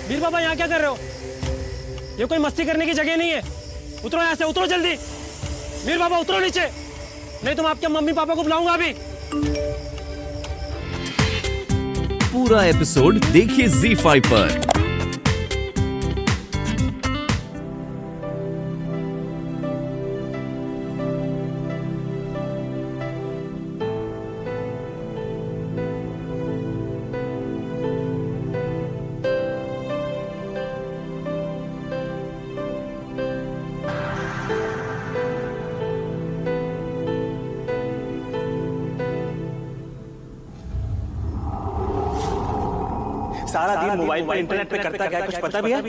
वीर बाबा यहाँ क्या कर रहे हो? ये कोई मस्ती करने की जगह नहीं है। उतरो यहाँ से, उतरो जल्दी। वीर बाबा उतरो नीचे, नहीं तो मैं आपके मम्मी पापा को बुलाऊंगा अभी। पूरा एपिसोड देखिए ZEE5 पर। सारा दिन मोबाइल पर इंटरनेट पे करता क्या, कुछ पता भी है?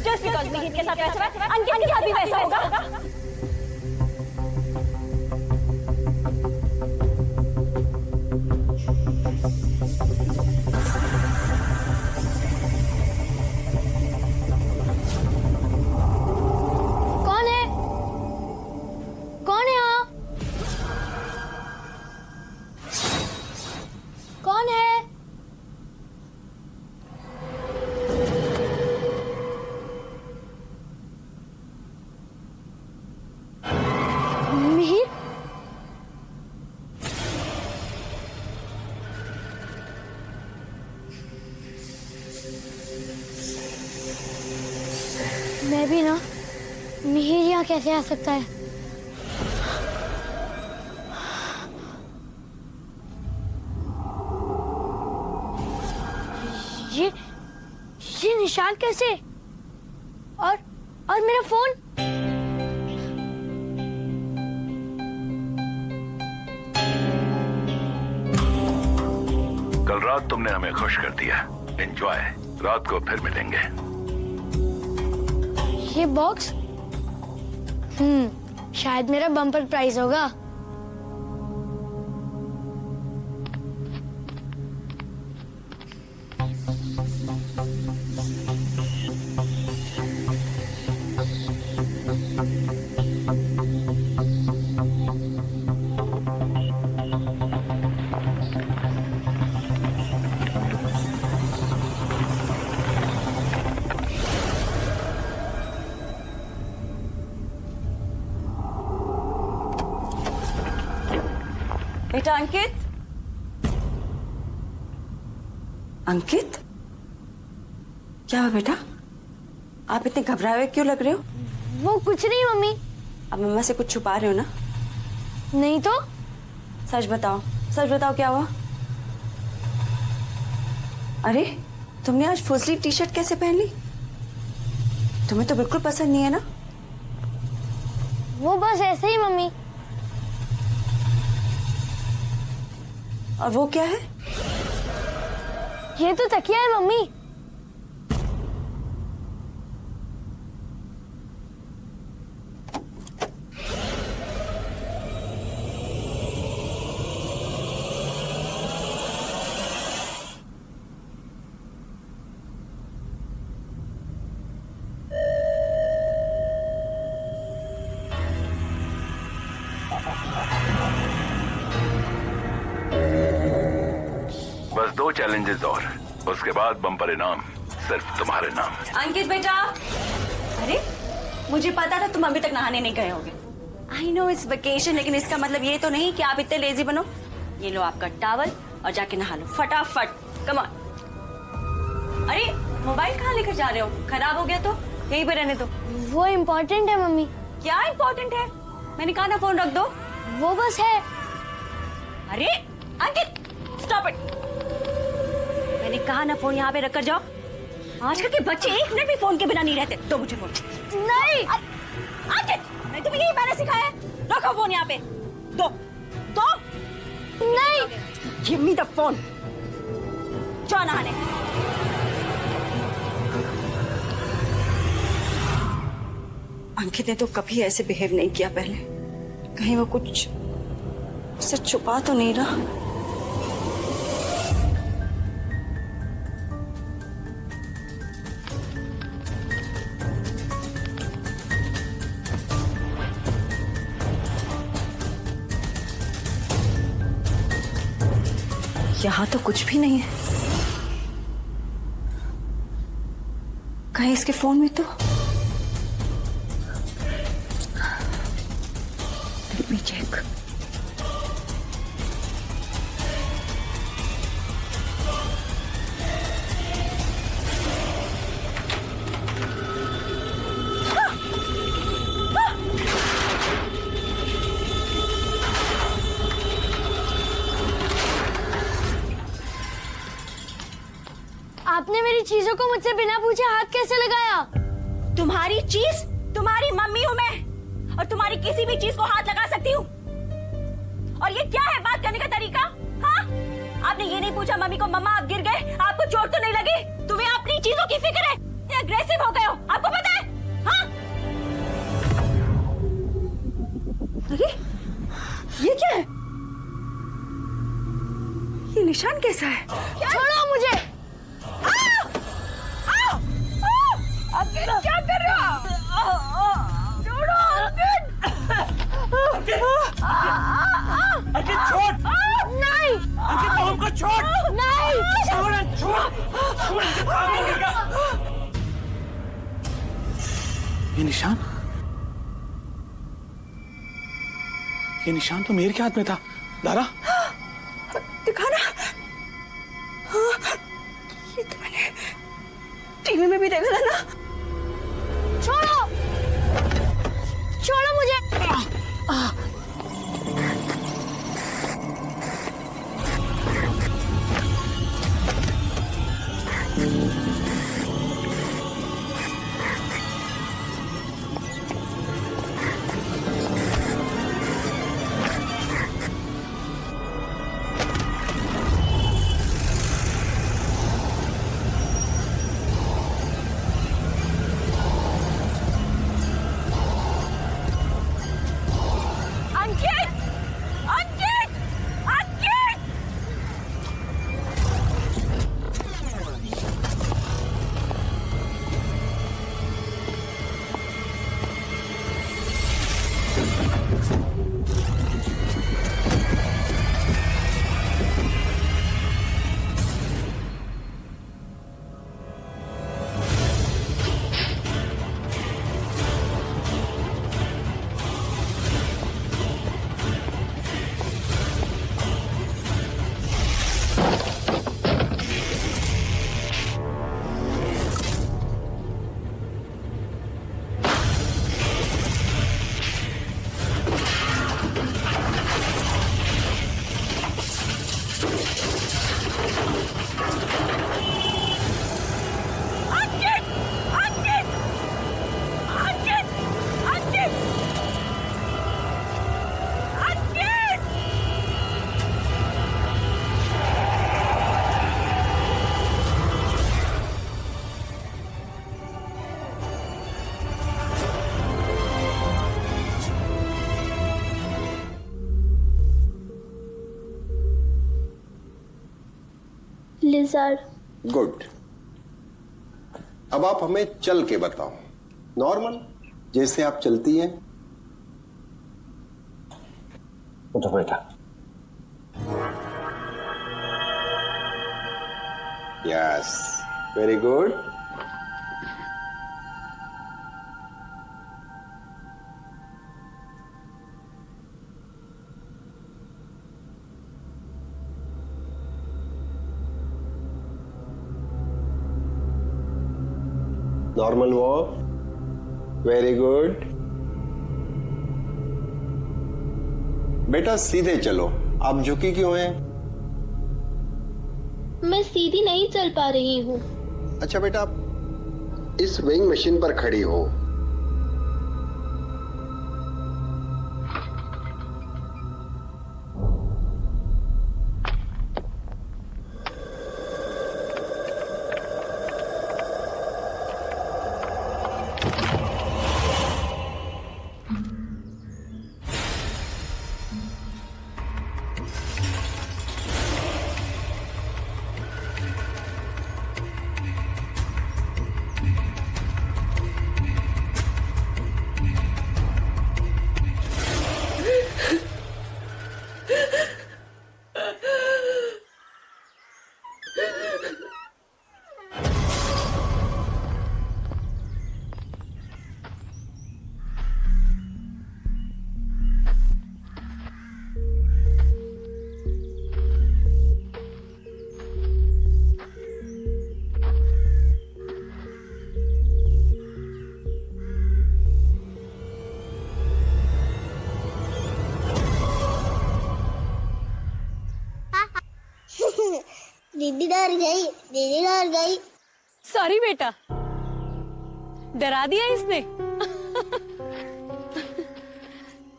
Just because मिहिर के साथ वैसा है, अंकित के साथ भी वैसा होगा। मैं भी ना, मिहिर यहाँ कैसे आ सकता है? ये निशान कैसे? और मेरा फोन? कल रात तुमने हमें खुश कर दिया। एंजॉय, रात को फिर मिलेंगे। ये बॉक्स? शायद मेरा बम्पर प्राइज होगा। बेटा अंकित, अंकित, क्या हुआ बेटा? आप इतने घबराए हुए क्यों लग रहे हो? वो कुछ नहीं मम्मी। अब मम्मा से कुछ छुपा रहे हो ना? नहीं तो। सच बताओ, सच बताओ क्या हुआ? अरे तुमने आज फुल स्लीव टी शर्ट कैसे पहन ली? तुम्हें तो बिल्कुल पसंद नहीं है ना? वो बस ऐसे ही मम्मी। और वो क्या है? ये तो तकिया है मम्मी। चैलेंजेस और उसके बाद बम्पर इनाम सिर्फ तुम्हारे नाम। अंकित बेटा, अरे मुझे पता था तुम अभी तक नहाने नहीं गए होगे। आई नो इट्स वेकेशन, लेकिन इसका मतलब ये तो नहीं कि आप इतने लेजी बनो। ये लो आपका टॉवल और जाके नहा लो फटाफट। Come on. अरे मोबाइल कहाँ लेकर जा रहे हो? खराब हो गया तो यहीं पे रहने दो। वो इम्पोर्टेंट है मम्मी। क्या इम्पोर्टेंट है? मैंने कहा ना फोन रख दो। वो बस है। अरे अंकित स्टॉप इट। मैंने कहा ना फोन यहाँ पे रख कर जाओ। आजकल के बच्चे एक मिनट भी फोन के बिना नहीं रहते। दो मुझे फोन। नहीं अंकित, नहीं तुम्हें यही मैंने सिखाया है। रखो फोन यहाँ पे। दो दो। नहीं, गिव मी द फोन। जाओ नहाने। अंकित ने तो कभी ऐसे बिहेव नहीं किया पहले। कहीं वो कुछ उससे छुपा तो नहीं रहा? यहाँ तो कुछ भी नहीं है। कहीं इसके फोन में तो Let me check. आपने मेरी चीजों को मुझसे बिना पूछे हाथ कैसे लगाया? तुम्हारी चीज? तुम्हारी मम्मी हूं मैं, और तुम्हारी किसी भी चीज को हाथ लगा सकती हूँ। और ये क्या है बात करने का तरीका? हाँ? आपने ये नहीं पूछा मम्मी को, मम्मा आप गिर गए, आपको चोट तो नहीं लगी? तुम्हें अपनी चीजों की फिक्र है? अग्रेसिव हो गए हो, आपको पता है? हाँ? अरे ये क्या है? ये निशान कैसा है? छोड़ो मुझे। अंकित क्या कर रहे हो? छोड़ो अंकित। अंकित छोड़। नहीं अंकित तो हमको छोड़। नहीं। छोड़ छोड़। ये निशान, ये निशान तो मेरे के हाथ में था। दादा दिखाना। हाँ, ये तो मैंने टीवी में भी देखा था ना। छोड़ो, छोड़ो मुझे। लिज़र्ड। गुड। अब आप हमें चल के बताओ, नॉर्मल जैसे आप चलती हैं। उठो बेटा। Yes, very good. Normal walk, very good. बेटा सीधे चलो, आप झुकी क्यों हैं? मैं सीधी नहीं चल पा रही हूँ। अच्छा बेटा, आप इस वेइंग मशीन पर खड़ी हो। दीदी डर गई, दीदी डर गई। सॉरी बेटा, डरा दिया इसने।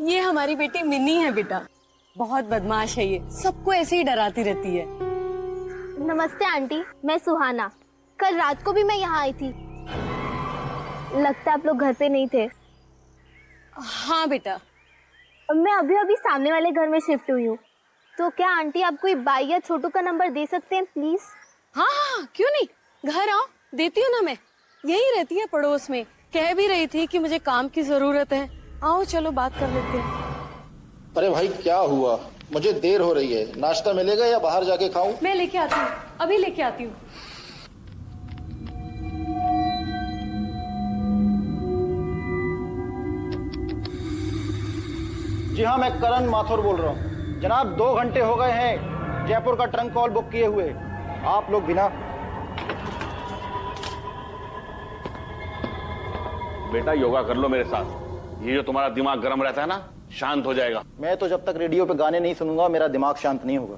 ये हमारी बेटी मिनी है बेटा, बहुत बदमाश है ये, सबको ऐसे ही डराती रहती है। नमस्ते आंटी, मैं सुहाना। कल रात को भी मैं यहाँ आई थी। लगता है आप लोग घर पे नहीं थे। हाँ बेटा। मैं अभी अभी सामने वाले घर में शिफ्ट हुई हूँ, तो क्या आंटी आप कोई बाई या छोटू का नंबर दे सकते हैं प्लीज? हाँ हाँ, क्यों नहीं, घर आओ, देती हूँ ना मैं। यही रहती है पड़ोस में, कह भी रही थी कि मुझे काम की जरूरत है। आओ चलो बात कर लेते हैं। अरे भाई क्या हुआ? मुझे देर हो रही है, नाश्ता मिलेगा या बाहर जाके खाऊं? मैं लेके आती हूँ, अभी लेके आती हूँ। जी हाँ, मैं करण माथुर बोल रहा हूँ। जनाब 2 घंटे हो गए हैं जयपुर का ट्रंक कॉल बुक किए हुए, आप लोग बिना। बेटा योगा कर लो मेरे साथ, ये जो तुम्हारा दिमाग गर्म रहता है ना, शांत हो जाएगा। मैं तो जब तक रेडियो पे गाने नहीं सुनूंगा मेरा दिमाग शांत नहीं होगा।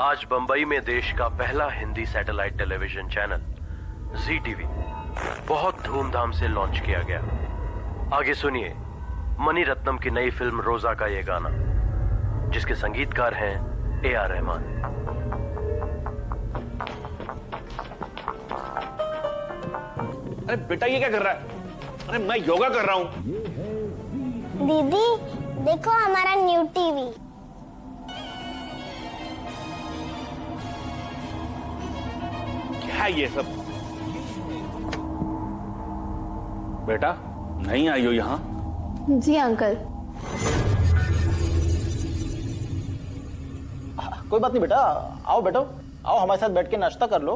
आज बंबई में देश का पहला हिंदी सैटेलाइट टेलीविजन चैनल जी टीवी बहुत धूमधाम से लॉन्च किया गया। आगे सुनिए मणि रत्नम की नई फिल्म रोजा का ये गाना, जिसके संगीतकार हैं AR रहमान। अरे बेटा ये क्या कर रहा है? अरे मैं योगा कर रहा हूं। दीदी देखो हमारा न्यू टीवी। क्या है ये सब? बेटा नहीं आई हो यहाँ? जी अंकल। कोई बात नहीं बेटा, आओ बैठो, आओ हमारे साथ बैठ के नाश्ता कर लो।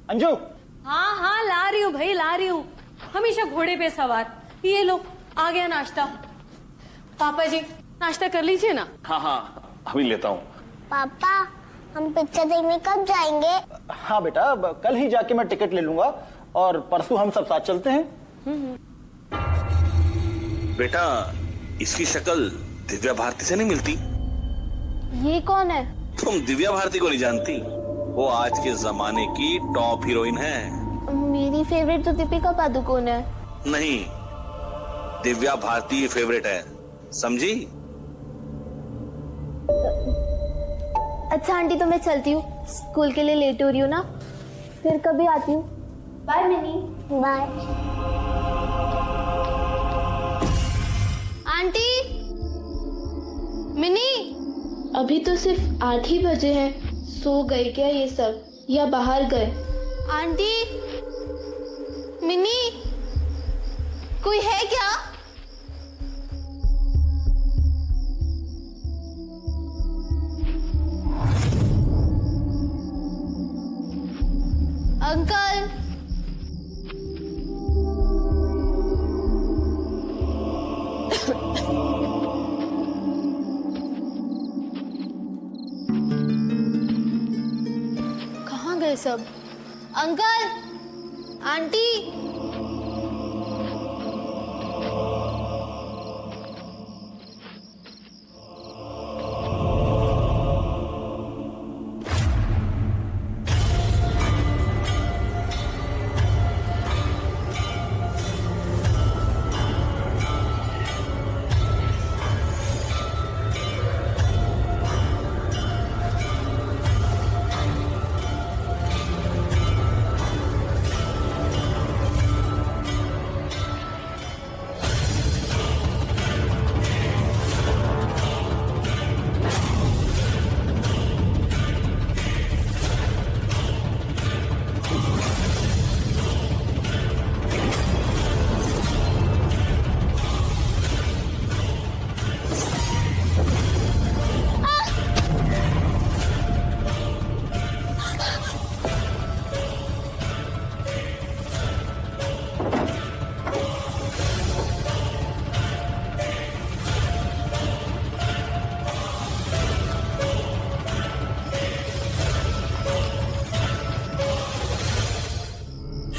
अंजू। हाँ हाँ ला रही हूँ भाई, ला रही हूँ। हमेशा घोड़े पे सवार। ये लो आ गया नाश्ता। पापा जी नाश्ता कर लीजिए ना। हाँ हाँ अभी लेता हूँ। पापा हम पिक्चर देखने कब जाएंगे? हाँ बेटा, कल ही जाके मैं टिकट ले लूंगा और परसों हम सब साथ चलते हैं। बेटा इसकी शक्ल दिव्या भारती से नहीं मिलती? ये कौन है? तुम दिव्या भारती को नहीं जानती? वो आज के जमाने की टॉप हीरोइन है। मेरी फेवरेट तो दीपिका पादुकोण है। नहीं, दिव्या भारती फेवरेट है, समझी? अच्छा आंटी तो मैं चलती हूँ, स्कूल के लिए लेट हो रही हूँ ना, फिर कभी आती हूँ। Bye Mini. Bye aunty. Mini अभी तो सिर्फ 8 ही बजे हैं, सो गए क्या ये सब या बाहर गए? आंटी, मिनी कोई है क्या? अंकल कहाँ गए सब? अंकल, आंटी,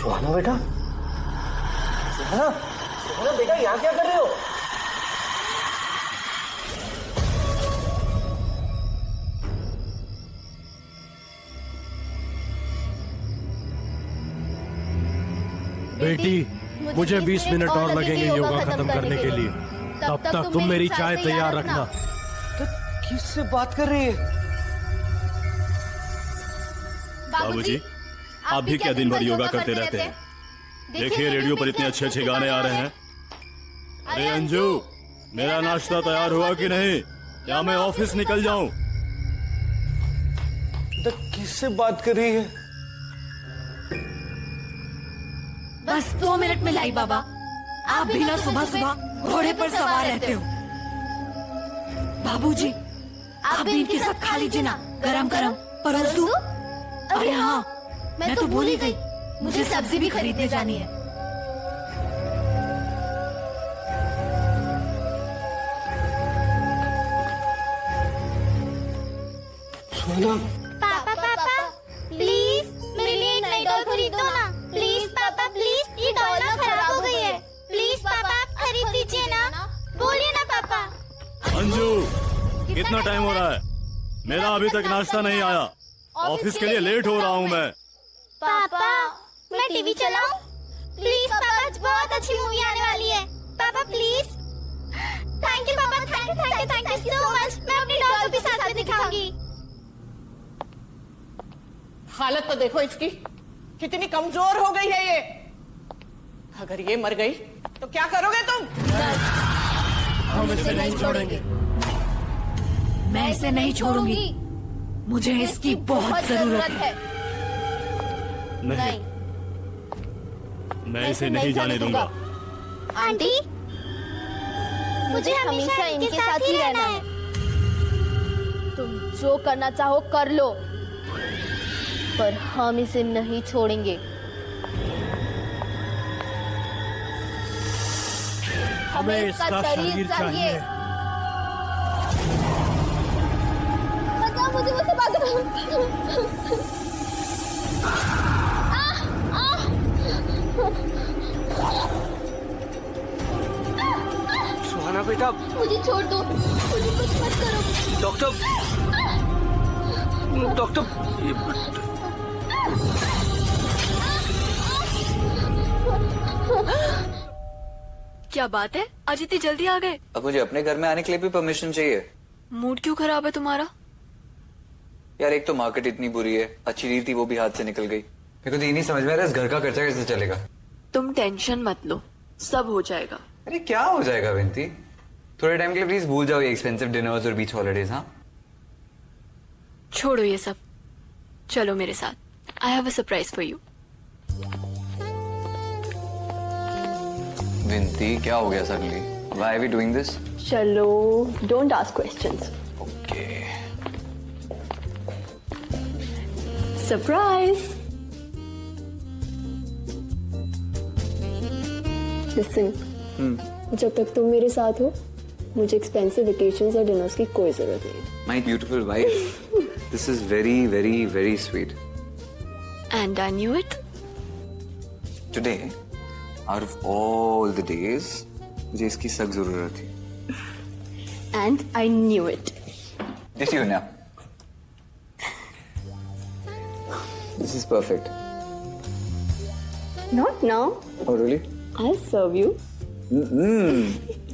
सुहाना बेटा, सुहाना, सुहाना बेटा, यहाँ क्या कर रहे हो? बेटी, मुझे 20 मिनट और लगेंगे योगा खत्म करने के लिए। तब तक तुम मेरी चाय तैयार रखना। किससे बात कर रही है? बाबूजी, आप भी क्या दिन भर योगा करते रहते हैं? देखिए रेडियो पर इतने अच्छे अच्छे गाने आ रहे हैं। अरे अंजू, मेरा नाश्ता तैयार हुआ कि नहीं, या मैं ऑफिस निकल जाऊं? तो किससे बात कर रही है? बस 2 मिनट में लाई बाबा। आप भी ना सुबह सुबह घोड़े पर सवार रहते हो। बाबूजी, आप भी इनके साथ खा लीजिए ना, गरम गरम परोस दूं? अरे हाँ, मैं तो भूल ही गई, मुझे सब्जी भी खरीदने जानी है। सुहाना, पापा पापा प्लीज मेरे लिए एक नई डॉल खरीदो ना। प्लीज पापा प्लीज, ये डॉल ना खराब हो गई है। प्लीज पापा आप खरीद दीजिए ना, बोलिए ना पापा। अंजू, कितना टाइम हो रहा है? मेरा अभी तक नाश्ता नहीं आया। ऑफिस के लिए लेट हो रहा हूँ मैं। पापा मैं टीवी चलाऊं? प्लीज पापा, आज बहुत अच्छी मूवी आने वाली है। पापा प्लीज। थैंक यू पापा, थैंक यू सो मच। मैं अपनी डॉल को भी साथ में दिखाऊंगी। हालत तो देखो इसकी, कितनी कमजोर हो गई है ये। अगर ये मर गई तो क्या करोगे तुम? हम इसे नहीं छोड़ेंगे। मैं इसे नहीं छोड़ूंगी, मुझे इसकी बहुत जरूरत है। नहीं, मैं इसे नहीं जाने दूंगा। आंटी, मुझे हमेशा इनके साथ ही रहना है। तुम जो करना चाहो कर लो, पर हम इसे नहीं छोड़ेंगे। हमें इसका शरीर चाहिए। बचाओ मुझे, मुझसे बात करो। सुहाना बेटा, मुझे छोड़ दो, मुझे कुछ मत करो। डॉक्टर, क्या बात है, आज इतनी जल्दी आ गए? अब मुझे अपने घर में आने के लिए भी परमिशन चाहिए। मूड क्यों खराब है तुम्हारा? यार एक तो मार्केट इतनी बुरी है, अच्छी रील थी वो भी हाथ से निकल गई। मेरे को तो ये नहीं समझ में आ रहा इस घर का खर्चा कैसे चलेगा। तुम टेंशन मत लो, सब हो जाएगा। अरे क्या हो जाएगा विंती, थोड़े टाइम के लिए प्लीज भूल जाओ ये एक्सपेंसिव डिनर्स और बीच हॉलिडेज। हाँ छोड़ो ये सब, चलो मेरे साथ। I have a surprise for you. Vinti क्या हो गया suddenly? Why are we doing this? चलो, don't ask questions. Okay. Surprise. Listen, जब तक तुम मेरे साथ हो मुझे एक्सपेंसिव वेकेशंस और डिनर्स की कोई जरूरत नहीं। My beautiful wife, this is very very very sweet. And I knew it. Today out of all the days मुझे इसकी सख्त जरूरत थी। And I knew it. Did you know? This is perfect. Not now. Oh really? I serve you.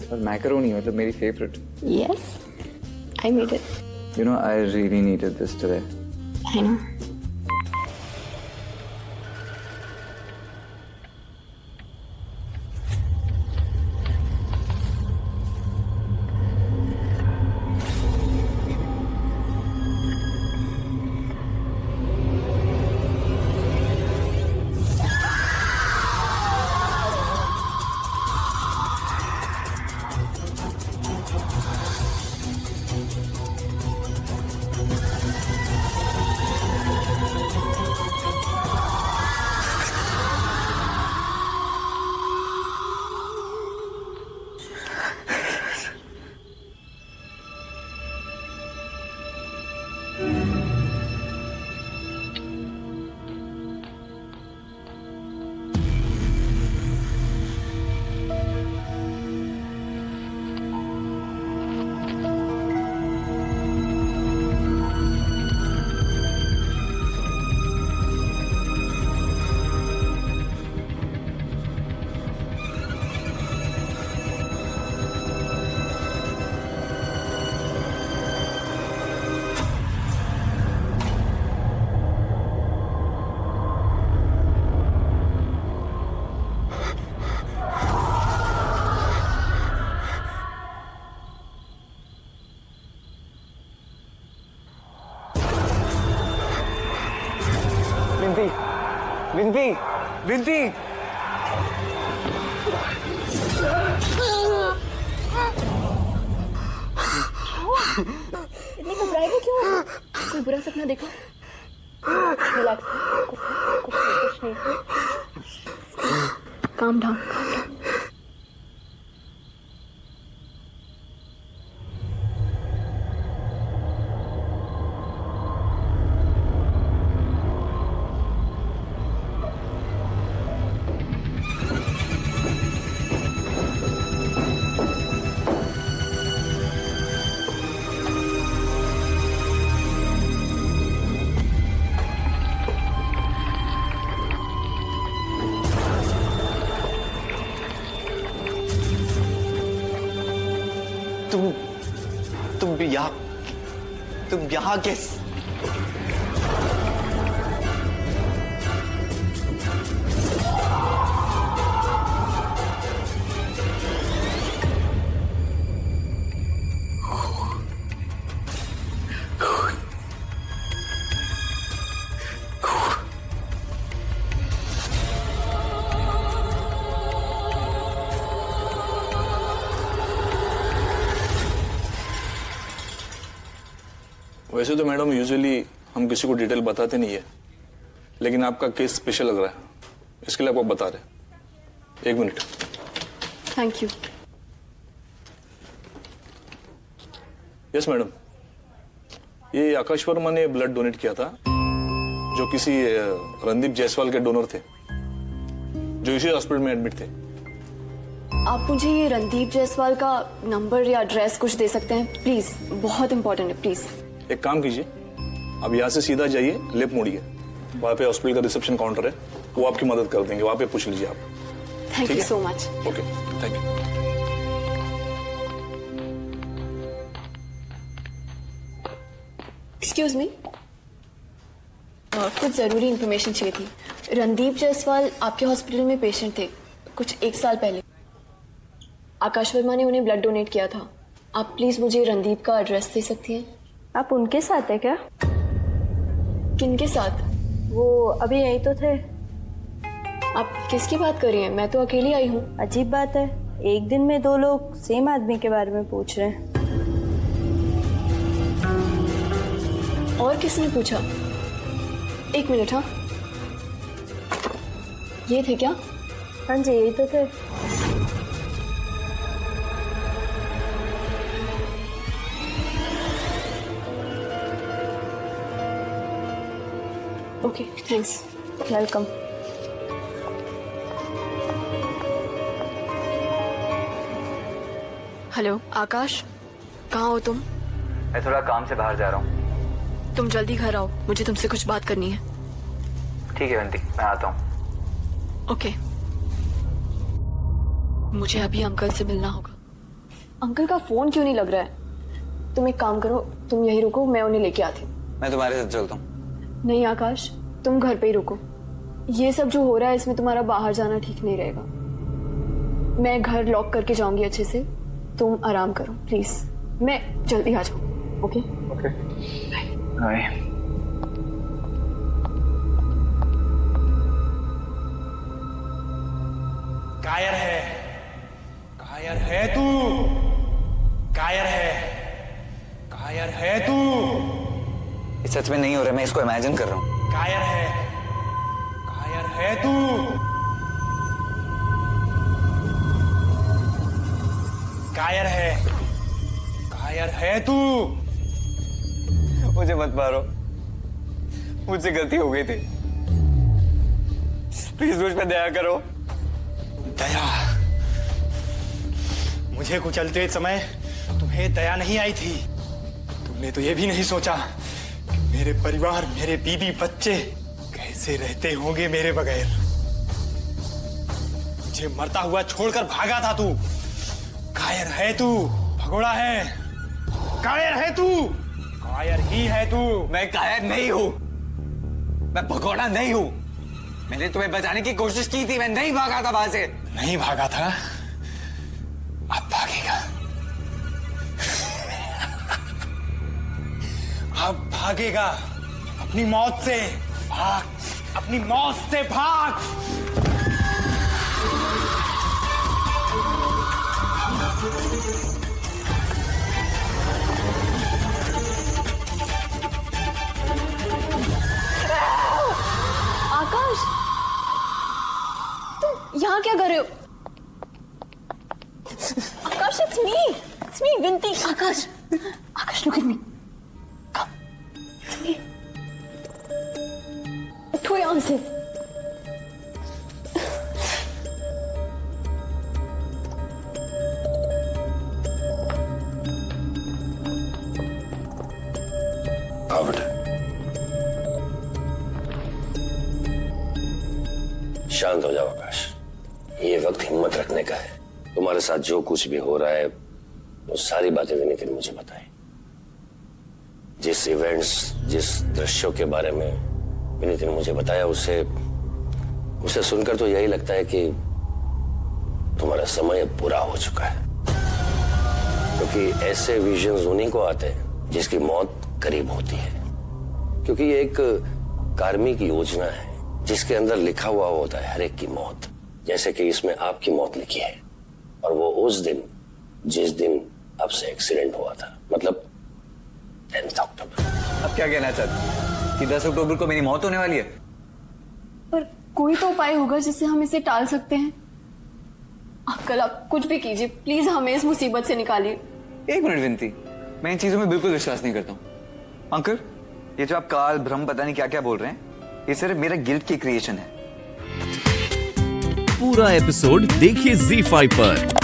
और macaroni मतलब मेरी favourite. Yes, I made it. You know I really needed this today. I know. Vinti, Vinti, इतनी घबराएगा क्यों? कोई बुरा सपना देखा? रिलैक्स, कुछ नहीं। Calm down. तुम यहाँ कैसे? वैसे तो मैडम यूजुअली हम किसी को डिटेल बताते नहीं है, लेकिन आपका केस स्पेशल लग रहा है, इसके लिए आपको बता रहे। 1 minute. Thank you. Yes madam, ये आकाश वर्मा ने ब्लड डोनेट किया था, जो किसी रणदीप जायसवाल के डोनर थे, जो इसी हॉस्पिटल में एडमिट थे। आप मुझे ये रणदीप जायसवाल का नंबर या एड्रेस कुछ दे सकते हैं प्लीज? बहुत इंपॉर्टेंट है, प्लीज। एक काम कीजिए, अब यहाँ से सीधा जाइए, लेफ्ट मोड़िए, वहाँ पे हॉस्पिटल का रिसेप्शन काउंटर है, वो आपकी मदद कर देंगे, वहाँ पे पूछ लीजिए आप। Thank you so much. Okay, thank you. Excuse me, कुछ जरूरी इंफॉर्मेशन चाहिए थी। रणदीप जायसवाल आपके हॉस्पिटल में पेशेंट थे कुछ 1 साल पहले। आकाश वर्मा ने उन्हें ब्लड डोनेट किया था। आप प्लीज मुझे रणदीप का एड्रेस दे सकती हैं? आप उनके साथ है क्या? किनके साथ? वो अभी यहीं तो थे। आप किसकी बात कर रही हैं? मैं तो अकेली आई हूँ। अजीब बात है, एक दिन में 2 लोग सेम आदमी के बारे में पूछ रहे हैं। और किसने पूछा? 1 मिनट। हाँ, ये थे क्या? हाँ जी, यही तो थे। Okay thanks, welcome. हेलो आकाश, कहाँ हो तुम? मैं थोड़ा काम से बाहर जा रहा हूँ। तुम जल्दी घर आओ, मुझे तुमसे कुछ बात करनी है। ठीक है विंती, मैं आता हूँ। ओके। मुझे अभी अंकल से मिलना होगा। अंकल का फोन क्यों नहीं लग रहा है? तुम एक काम करो, तुम यहीं रुको, मैं उन्हें लेके आती हूँ। मैं तुम्हारे साथ चलता हूँ। नहीं आकाश, तुम घर पे ही रुको। ये सब जो हो रहा है इसमें तुम्हारा बाहर जाना ठीक नहीं रहेगा। मैं घर लॉक करके जाऊंगी अच्छे से, तुम आराम करो प्लीज। मैं जल्दी आ जाऊँ। Okay okay bye. कायर है, कायर है तू, कायर है, कायर है तू, ये सच में नहीं हो रहा, मैं इसको इमेजिन कर रहा हूँ। कायर है, कायर है तू, कायर है, कायर है तू। मुझे मत मारो, मुझसे गलती हो गई थी, प्लीज मुझ पे दया करो। दया? मुझे कुचलते समय तुम्हें दया नहीं आई थी। तुमने तो ये भी नहीं सोचा कि मेरे परिवार, मेरे बीवी बच्चे कैसे रहते होंगे मेरे बगैर। मुझे मरता हुआ छोड़कर भागा था तू। कायर है तू, भगोड़ा है, कायर है तू, कायर ही है तू। मैं कायर नहीं हूं, मैं भगोड़ा नहीं हूं। मैंने तुम्हें बचाने की कोशिश की थी, मैं नहीं भागा था वहां से। नहीं भागा था, अब भागेगा। अब भागेगा अपनी मौत से। भाग, अपनी मौत से भाग। आकाश, तुम यहाँ क्या कर रहे हो? आकाश, it's me, विंती। Akash, Akash look at me, come, it's me। उठो यहाँ से। शांत हो जाओ आकाश, ये वक्त हिम्मत रखने का है। तुम्हारे साथ जो कुछ भी हो रहा है वो सारी बातें विनीत ने मुझे बताई। जिस इवेंट्स, जिस दृश्यों के बारे में विनीत ने मुझे बताया, उसे सुनकर तो यही लगता है कि तुम्हारा समय अब पूरा हो चुका है। क्योंकि ऐसे विजन्स उन्हीं को आते हैं जिसकी मौत करीब होती है। क्योंकि ये एक कार्मिक योजना है जिसके अंदर लिखा हुआ होता है हर एक की मौत। जैसे कि इसमें आपकी मौत लिखी है, और वो उस दिन जिस दिन आपसे एक्सीडेंट हुआ था, मतलब 10 अक्टूबर। अब क्या कहना चाहते कि 10 अक्टूबर को मेरी मौत होने वाली है? पर कोई तो उपाय होगा जिससे हम इसे टाल सकते हैं। अंकल, आप कुछ भी कीजिए, प्लीज हमें इस मुसीबत से निकालिए। एक मिनट विनती, मैं इन चीजों में बिल्कुल विश्वास नहीं करता हूँ। अंकल, ये जो आप काल भ्रम पता नहीं क्या क्या बोल रहे हैं, ये सिर्फ मेरा गिल्ट की क्रिएशन है। पूरा एपिसोड देखिए ZEE5 पर।